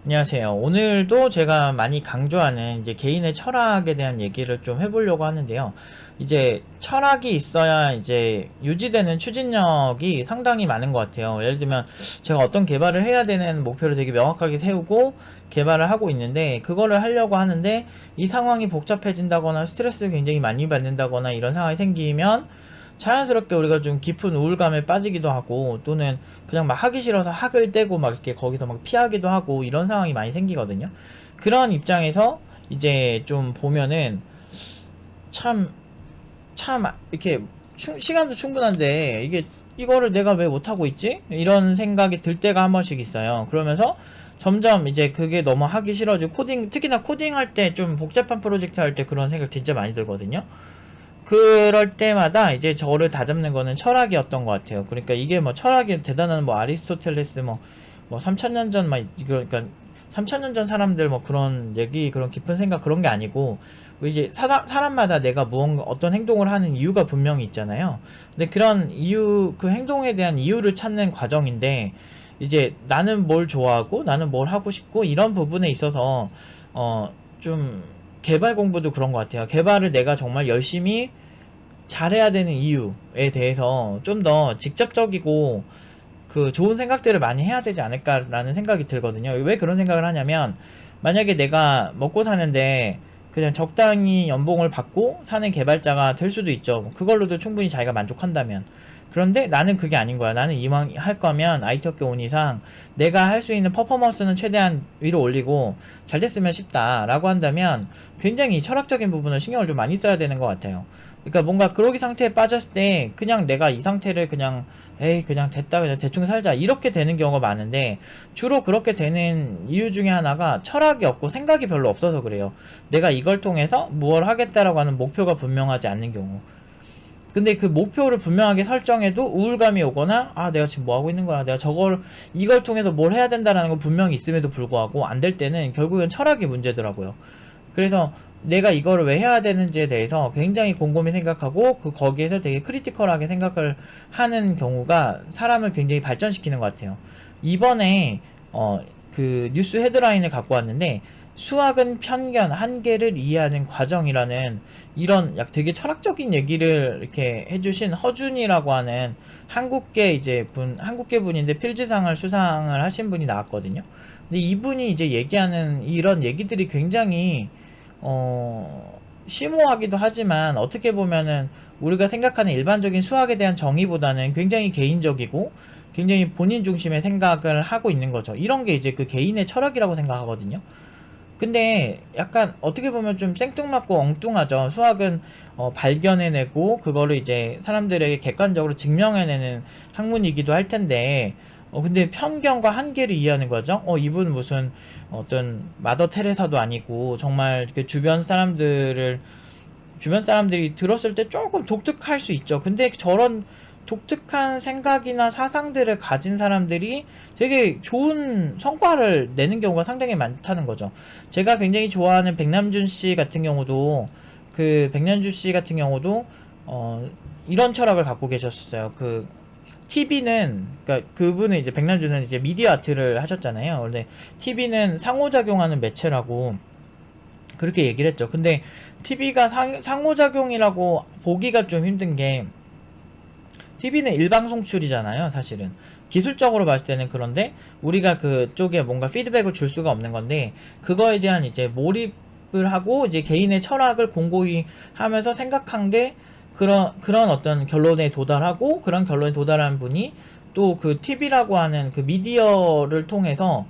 안녕하세요. 오늘도 제가 많이 강조하는 이제 개인의 철학에 대한 얘기를 좀 해보려고 하는데요. 이제 철학이 있어야 이제 유지되는 추진력이 상당히 많은 것 같아요. 예를 들면 제가 어떤 개발을 해야 되는 목표를 되게 명확하게 세우고 개발을 하고 있는데 그거를 하려고 하는데 이 상황이 복잡해진다거나 스트레스를 굉장히 많이 받는다거나 이런 상황이 생기면 자연스럽게 우리가 좀 깊은 우울감에 빠지기도 하고 또는 그냥 막 하기 싫어서 학을 떼고 막 이렇게 거기서 막 피하기도 하고 이런 상황이 많이 생기거든요. 그런 입장에서 이제 좀 보면은 참, 참 이렇게 시간도 충분한데 이게 이거를 내가 왜 못하고 있지? 이런 생각이 들 때가 한 번씩 있어요. 그러면서 점점 이제 그게 너무 하기 싫어지고 특히나 코딩 할 때 좀 복잡한 프로젝트 할 때 그런 생각 진짜 많이 들거든요. 그럴 때마다 이제 저를 다잡는 거는 철학이었던 것 같아요. 그러니까 이게 뭐 철학이 대단한 뭐 아리스토텔레스 뭐 3000년 전 막 그러니까 3000년 전 사람들 뭐 그런 얘기 그런 깊은 생각 그런 게 아니고 이제 사람마다 내가 무언가 어떤 행동을 하는 이유가 분명히 있잖아요. 근데 그런 이유 그 행동에 대한 이유를 찾는 과정인데 이제 나는 뭘 좋아하고 나는 뭘 하고 싶고 이런 부분에 있어서 좀 개발 공부도 그런 것 같아요. 개발을 내가 정말 열심히 잘해야 되는 이유에 대해서 좀 더 직접적이고 그 좋은 생각들을 많이 해야 되지 않을까라는 생각이 들거든요. 왜 그런 생각을 하냐면 만약에 내가 먹고 사는데 그냥 적당히 연봉을 받고 사는 개발자가 될 수도 있죠. 그걸로도 충분히 자기가 만족한다면. 그런데 나는 그게 아닌 거야. 나는 이왕 할 거면 IT 업계 온 이상 내가 할 수 있는 퍼포먼스는 최대한 위로 올리고 잘 됐으면 싶다라고 한다면 굉장히 철학적인 부분을 신경을 좀 많이 써야 되는 것 같아요. 그러니까 뭔가 그러기 상태에 빠졌을 때 그냥 내가 이 상태를 그냥 에이 그냥 됐다 그냥 대충 살자 이렇게 되는 경우가 많은데 주로 그렇게 되는 이유 중에 하나가 철학이 없고 생각이 별로 없어서 그래요. 내가 이걸 통해서 무엇을 하겠다라고 하는 목표가 분명하지 않는 경우. 근데 그 목표를 분명하게 설정해도 우울감이 오거나 아 내가 지금 뭐 하고 있는 거야, 내가 이걸 통해서 뭘 해야 된다라는 건 분명히 있음에도 불구하고 안 될 때는 결국엔 철학이 문제더라고요. 그래서 내가 이거를 왜 해야 되는지에 대해서 굉장히 곰곰이 생각하고 거기에서 되게 크리티컬하게 생각을 하는 경우가 사람을 굉장히 발전시키는 것 같아요. 이번에 그 뉴스 헤드라인을 갖고 왔는데 수학은 편견, 한계를 이해하는 과정이라는 이런 되게 철학적인 얘기를 이렇게 해주신 허준이라고 하는 한국계 분인데 필즈상을 수상을 하신 분이 나왔거든요. 근데 이분이 이제 얘기하는 이런 얘기들이 굉장히 심오하기도 하지만 어떻게 보면은 우리가 생각하는 일반적인 수학에 대한 정의보다는 굉장히 개인적이고 굉장히 본인 중심의 생각을 하고 있는 거죠. 이런 게 이제 그 개인의 철학이라고 생각하거든요. 근데 약간 어떻게 보면 좀 생뚱맞고 엉뚱하죠. 수학은 발견해내고 그거를 이제 사람들에게 객관적으로 증명해내는 학문이기도 할 텐데 근데 편견과 한계를 이해하는 거죠. 이분 무슨 어떤 마더 테레사도 아니고 정말 그 주변 사람들이 들었을 때 조금 독특할 수 있죠. 근데 저런 독특한 생각이나 사상들을 가진 사람들이 되게 좋은 성과를 내는 경우가 상당히 많다는 거죠. 제가 굉장히 좋아하는 백남준 씨 같은 경우도 이런 철학을 갖고 계셨어요. TV는, 그러니까 그분은 이제 백남준은 이제 미디어 아트를 하셨잖아요. 근데 TV는 상호작용하는 매체라고 그렇게 얘기를 했죠. 근데 TV가 상호작용이라고 보기가 좀 힘든 게 TV는 일방송출이잖아요, 사실은. 기술적으로 봤을 때는. 그런데 우리가 그쪽에 뭔가 피드백을 줄 수가 없는 건데 그거에 대한 이제 몰입을 하고 이제 개인의 철학을 공고히 하면서 생각한 게 그런 어떤 결론에 도달하고 그런 결론에 도달한 분이 또 그 TV라고 하는 그 미디어를 통해서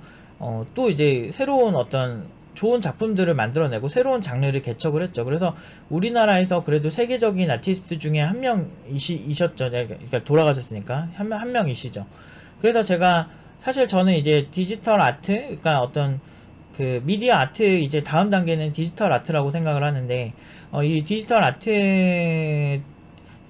또 이제 새로운 어떤 좋은 작품들을 만들어내고 새로운 장르를 개척을 했죠. 그래서 우리나라에서 그래도 세계적인 아티스트 중에 한 명이셨죠. 그러니까 돌아가셨으니까 한 명이시죠. 그래서 제가 사실 저는 이제 디지털 아트, 그러니까 어떤 그 미디어 아트 이제 다음 단계는 디지털 아트라고 생각을 하는데 이 디지털 아트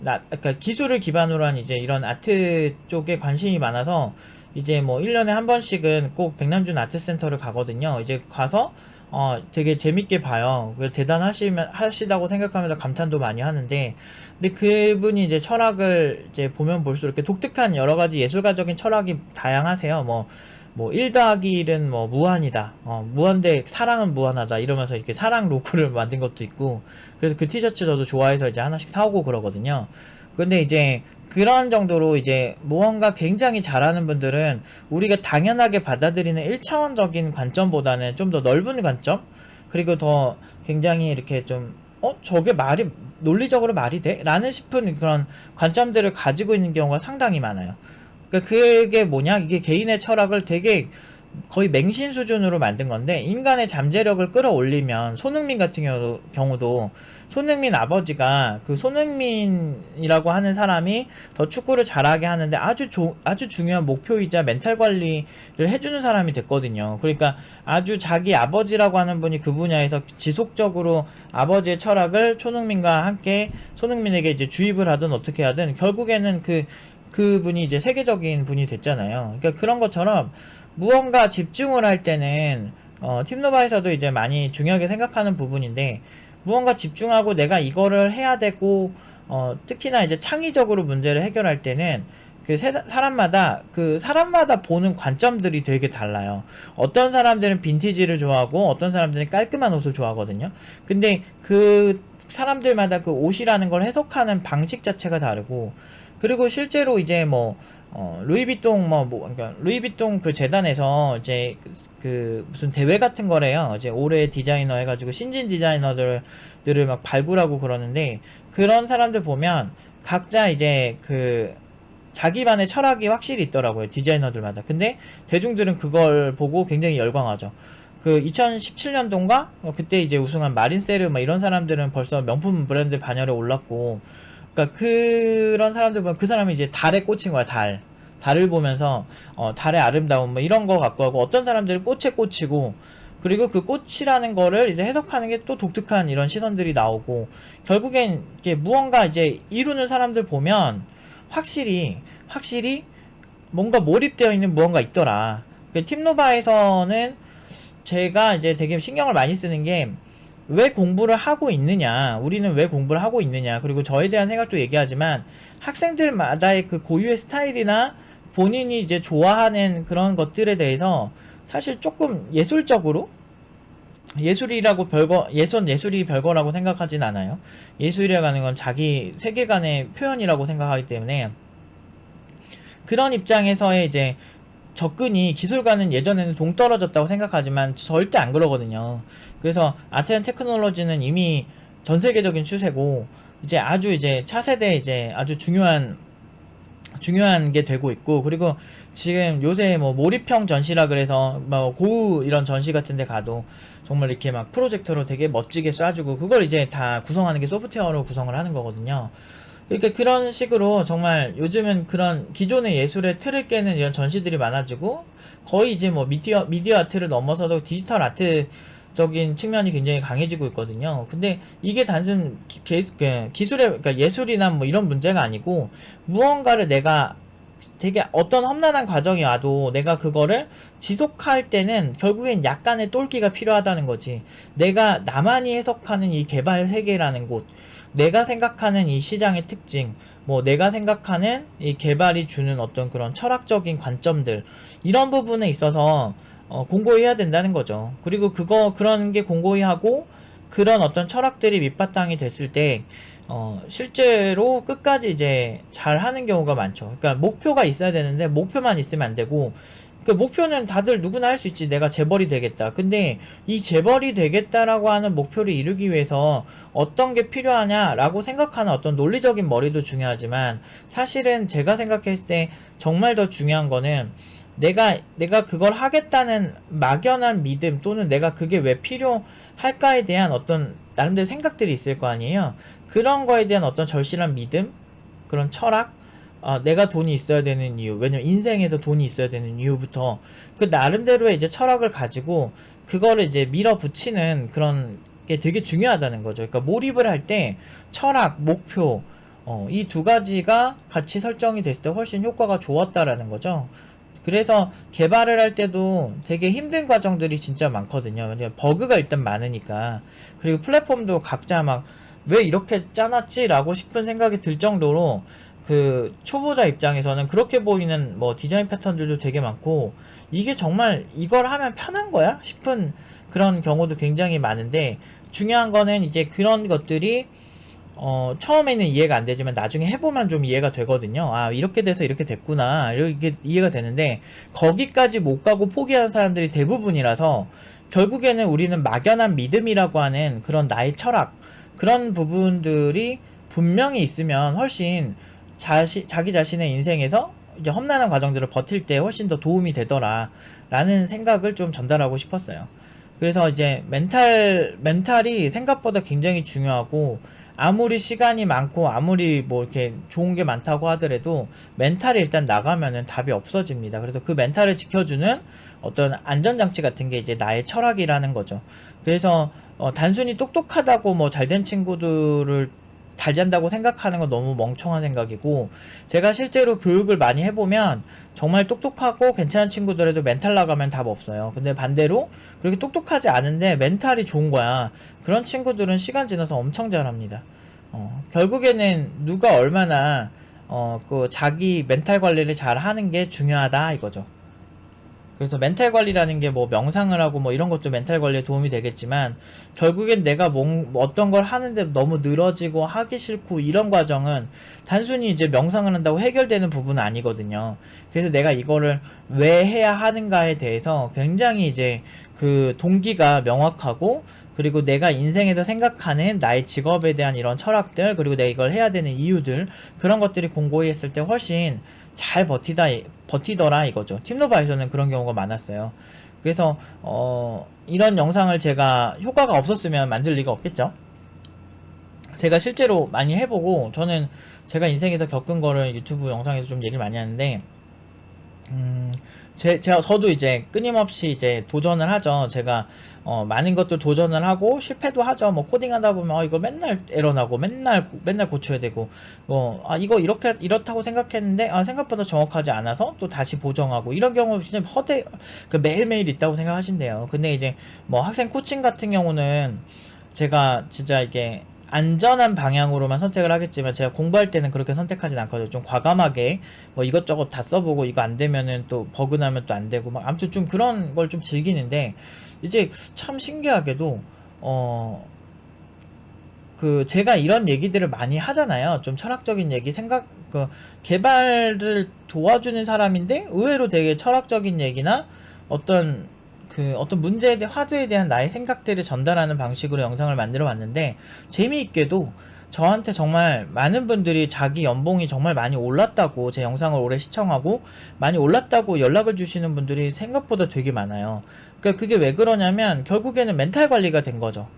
그러니까 기술을 기반으로 한 이제 이런 아트 쪽에 관심이 많아서 이제 뭐 1년에 한 번씩은 꼭 백남준 아트센터를 가거든요. 이제 가서 되게 재밌게 봐요. 하시다고 생각하면서 감탄도 많이 하는데, 근데 그분이 이제 철학을 이제 보면 볼수록 이렇게 독특한 여러 가지 예술가적인 철학이 다양하세요. 뭐 1 더하기 1은 뭐 무한이다. 무한대 사랑은 무한하다. 이러면서 이렇게 사랑 로고를 만든 것도 있고, 그래서 그 티셔츠 저도 좋아해서 이제 하나씩 사오고 그러거든요. 근데 이제 그런 정도로 이제 무언가 굉장히 잘하는 분들은 우리가 당연하게 받아들이는 1차원적인 관점보다는 좀 더 넓은 관점, 그리고 더 굉장히 이렇게 좀 저게 말이 논리적으로 말이 돼? 라는 싶은 그런 관점들을 가지고 있는 경우가 상당히 많아요. 그러니까 그게 뭐냐? 이게 개인의 철학을 되게 거의 맹신 수준으로 만든 건데, 인간의 잠재력을 끌어올리면 손흥민 같은 경우도 손흥민 아버지가 그 손흥민이라고 하는 사람이 더 축구를 잘하게 하는데 아주 중요한 목표이자 멘탈 관리를 해주는 사람이 됐거든요. 그러니까 아주 자기 아버지라고 하는 분이 그 분야에서 지속적으로 아버지의 철학을 손흥민과 함께 손흥민에게 이제 주입을 하든 어떻게 하든 결국에는 그분이 이제 세계적인 분이 됐잖아요. 그러니까 그런 것처럼 무언가 집중을 할 때는 팀노바에서도 이제 많이 중요하게 생각하는 부분인데, 무언가 집중하고 내가 이거를 해야 되고, 특히나 이제 창의적으로 문제를 해결할 때는 사람마다 보는 관점들이 되게 달라요. 어떤 사람들은 빈티지를 좋아하고 어떤 사람들은 깔끔한 옷을 좋아하거든요. 근데 그 사람들마다 그 옷이라는 걸 해석하는 방식 자체가 다르고, 그리고 실제로 이제 루이비통 그러니까 루이비통 그 재단에서 이제 무슨 대회 같은 거래요. 이제 올해 디자이너 해가지고 신진 디자이너들을 막 발굴하고 그러는데, 그런 사람들 보면 각자 이제 자기만의 철학이 확실히 있더라고요. 디자이너들마다. 근데 대중들은 그걸 보고 굉장히 열광하죠. 2017년도인가? 그때 이제 우승한 마린세르 이런 사람들은 벌써 명품 브랜드 반열에 올랐고, 그러니까 그런 사람들 보면 그 사람이 이제 달에 꽂힌 거야. 달을 보면서 달의 아름다움 이런 거 갖고 하고, 어떤 사람들은 꽃에 꽂히고, 그리고 그 꽃이라는 거를 이제 해석하는 게 또 독특한 이런 시선들이 나오고, 결국엔 이게 무언가 이제 이루는 사람들 보면 확실히 뭔가 몰입되어 있는 무언가 있더라. 팀노바에서는 제가 이제 되게 신경을 많이 쓰는 게, 왜 공부를 하고 있느냐, 우리는 왜 공부를 하고 있느냐, 그리고 저에 대한 생각도 얘기하지만 학생들마다의 그 고유의 스타일이나 본인이 이제 좋아하는 그런 것들에 대해서 사실 조금 예술적으로, 예술이 별거라고 생각하진 않아요. 예술이라고 하는 건 자기 세계관의 표현이라고 생각하기 때문에, 그런 입장에서의 이제 접근이 기술과는 예전에는 동떨어졌다고 생각하지만 절대 안 그러거든요. 그래서 아트 앤 테크놀로지는 이미 전 세계적인 추세고, 이제 차세대 이제 아주 중요한 게 되고 있고, 그리고 지금 요새 몰입형 전시라 그래서 고우 이런 전시 같은 데 가도 정말 이렇게 막 프로젝터로 되게 멋지게 쏴주고, 그걸 이제 다 구성하는 게 소프트웨어로 구성을 하는 거거든요. 그러니까 그런 식으로 정말 요즘은 그런 기존의 예술의 틀을 깨는 이런 전시들이 많아지고, 거의 이제 미디어 아트를 넘어서도 디지털 아트적인 측면이 굉장히 강해지고 있거든요. 근데 이게 단순 기술의, 그러니까 예술이나 이런 문제가 아니고, 무언가를 내가 되게 어떤 험난한 과정이 와도 내가 그거를 지속할 때는 결국엔 약간의 똘끼가 필요하다는 거지. 내가 나만이 해석하는 이 개발 세계라는 곳, 내가 생각하는 이 시장의 특징, 내가 생각하는 이 개발이 주는 어떤 그런 철학적인 관점들, 이런 부분에 있어서 공고히 해야 된다는 거죠. 그리고 그런 게 공고히 하고, 그런 어떤 철학들이 밑바탕이 됐을 때 실제로 끝까지 이제 잘 하는 경우가 많죠. 그러니까 목표가 있어야 되는데 목표만 있으면 안 되고, 그 목표는 다들 누구나 할 수 있지. 내가 재벌이 되겠다. 근데 이 재벌이 되겠다라고 하는 목표를 이루기 위해서 어떤 게 필요하냐라고 생각하는 어떤 논리적인 머리도 중요하지만, 사실은 제가 생각했을 때 정말 더 중요한 거는 내가 그걸 하겠다는 막연한 믿음, 또는 내가 그게 왜 필요할까에 대한 어떤 나름대로 생각들이 있을 거 아니에요. 그런 거에 대한 어떤 절실한 믿음, 그런 철학, 내가 돈이 있어야 되는 이유, 왜냐면 인생에서 돈이 있어야 되는 이유부터 그 나름대로의 이제 철학을 가지고 그거를 이제 밀어붙이는 그런 게 되게 중요하다는 거죠. 그러니까 몰입을 할 때 철학, 목표, 이 두 가지가 같이 설정이 됐을 때 훨씬 효과가 좋았다라는 거죠. 그래서 개발을 할 때도 되게 힘든 과정들이 진짜 많거든요. 왜냐면 버그가 일단 많으니까. 그리고 플랫폼도 각자 왜 이렇게 짜놨지? 라고 싶은 생각이 들 정도로 그 초보자 입장에서는 그렇게 보이는 뭐 디자인 패턴들도 되게 많고, 이게 정말 이걸 하면 편한 거야? 싶은 그런 경우도 굉장히 많은데, 중요한 거는 이제 그런 것들이 처음에는 이해가 안 되지만 나중에 해보면 좀 이해가 되거든요. 아, 이렇게 돼서 이렇게 됐구나. 이렇게 이해가 되는데, 거기까지 못 가고 포기하는 사람들이 대부분이라서, 결국에는 우리는 막연한 믿음이라고 하는 그런 나의 철학, 그런 부분들이 분명히 있으면 훨씬 자기 자신의 인생에서 이제 험난한 과정들을 버틸 때 훨씬 더 도움이 되더라 라는 생각을 좀 전달하고 싶었어요. 그래서 이제 멘탈이 생각보다 굉장히 중요하고, 아무리 시간이 많고 아무리 뭐 이렇게 좋은 게 많다고 하더라도 멘탈이 일단 나가면은 답이 없어집니다. 그래서 그 멘탈을 지켜주는 어떤 안전장치 같은 게 이제 나의 철학이라는 거죠. 그래서 단순히 똑똑하다고 뭐 잘된 친구들을 잘 잔다고 생각하는 건 너무 멍청한 생각이고, 제가 실제로 교육을 많이 해보면 정말 똑똑하고 괜찮은 친구들에도 멘탈 나가면 답 없어요. 근데 반대로 그렇게 똑똑하지 않은데 멘탈이 좋은 거야, 그런 친구들은 시간 지나서 엄청 잘합니다. 결국에는 누가 얼마나 그 자기 멘탈 관리를 잘 하는 게 중요하다 이거죠. 그래서 멘탈 관리라는 게 뭐 명상을 하고 뭐 이런 것도 멘탈 관리에 도움이 되겠지만, 결국엔 내가 어떤 걸 하는데 너무 늘어지고 하기 싫고 이런 과정은 단순히 이제 명상을 한다고 해결되는 부분은 아니거든요. 그래서 내가 이거를 왜 해야 하는가에 대해서 굉장히 이제 그 동기가 명확하고, 그리고 내가 인생에서 생각하는 나의 직업에 대한 이런 철학들, 그리고 내가 이걸 해야 되는 이유들, 그런 것들이 공고히 했을 때 훨씬 잘 버티더라 이거죠. 팀노바에서는 그런 경우가 많았어요. 그래서 이런 영상을 제가 효과가 없었으면 만들 리가 없겠죠. 제가 실제로 많이 해보고, 저는 제가 인생에서 겪은 거를 유튜브 영상에서 좀 얘기를 많이 하는데, 저도 이제 끊임없이 이제 도전을 하죠. 제가 많은 것들 도전을 하고 실패도 하죠. 뭐 코딩 하다 보면 이거 맨날 에러 나고 맨날 고쳐야 되고, 이거 이렇다고 생각했는데 생각보다 정확하지 않아서 또 다시 보정하고, 이런 경우 진짜 매일매일 있다고 생각하신대요. 근데 이제 뭐 학생 코칭 같은 경우는 제가 진짜 이게 안전한 방향으로만 선택을 하겠지만, 제가 공부할 때는 그렇게 선택하진 않거든요. 좀 과감하게 뭐 이것저것 다 써보고, 이거 안 되면은 또 버그 나면 또 안 되고 막, 아무튼 좀 그런 걸 좀 즐기는데, 이제 참 신기하게도 제가 이런 얘기들을 많이 하잖아요. 좀 철학적인 얘기, 개발을 도와주는 사람인데 의외로 되게 철학적인 얘기나 어떤 문제에 대한, 화두에 대한 나의 생각들을 전달하는 방식으로 영상을 만들어 왔는데, 재미있게도 저한테 정말 많은 분들이 자기 연봉이 정말 많이 올랐다고, 제 영상을 오래 시청하고 많이 올랐다고 연락을 주시는 분들이 생각보다 되게 많아요. 그러니까 그게 왜 그러냐면 결국에는 멘탈 관리가 된 거죠.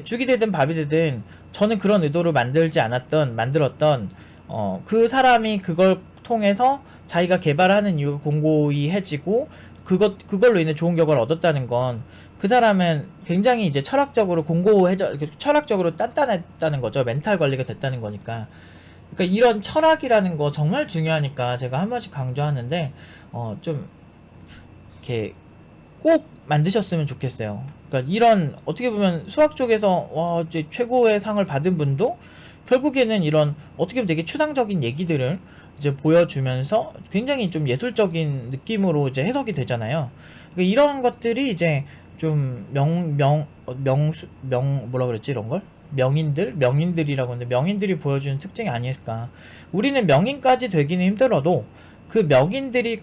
죽이 되든 밥이 되든, 저는 그런 의도로 만들었던 그 사람이 그걸 통해서 자기가 개발하는 이유가 공고히 해지고, 그걸로 인해 좋은 결과를 얻었다는 건, 그 사람은 굉장히 이제 철학적으로 철학적으로 단단했다는 거죠. 멘탈 관리가 됐다는 거니까. 그러니까 이런 철학이라는 거 정말 중요하니까 제가 한 번씩 강조하는데, 좀 이렇게 꼭 만드셨으면 좋겠어요. 그러니까 이런, 어떻게 보면 수학 쪽에서 이제 최고의 상을 받은 분도 결국에는 이런, 어떻게 보면 되게 추상적인 얘기들을 이제 보여주면서 굉장히 좀 예술적인 느낌으로 이제 해석이 되잖아요. 그러니까 이런 것들이 이제 좀 뭐라 그랬지, 이런 걸? 명인들이라고 하는데, 명인들이 보여주는 특징이 아닐까. 우리는 명인까지 되기는 힘들어도, 그 명인들이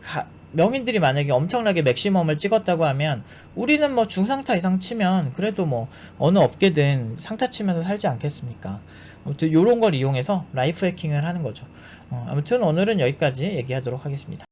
만약에 엄청나게 맥시멈을 찍었다고 하면, 우리는 뭐 중상타 이상 치면 그래도 뭐 어느 업계든 상타 치면서 살지 않겠습니까? 아무튼 요런 걸 이용해서 라이프 해킹을 하는 거죠. 아무튼 오늘은 여기까지 얘기하도록 하겠습니다.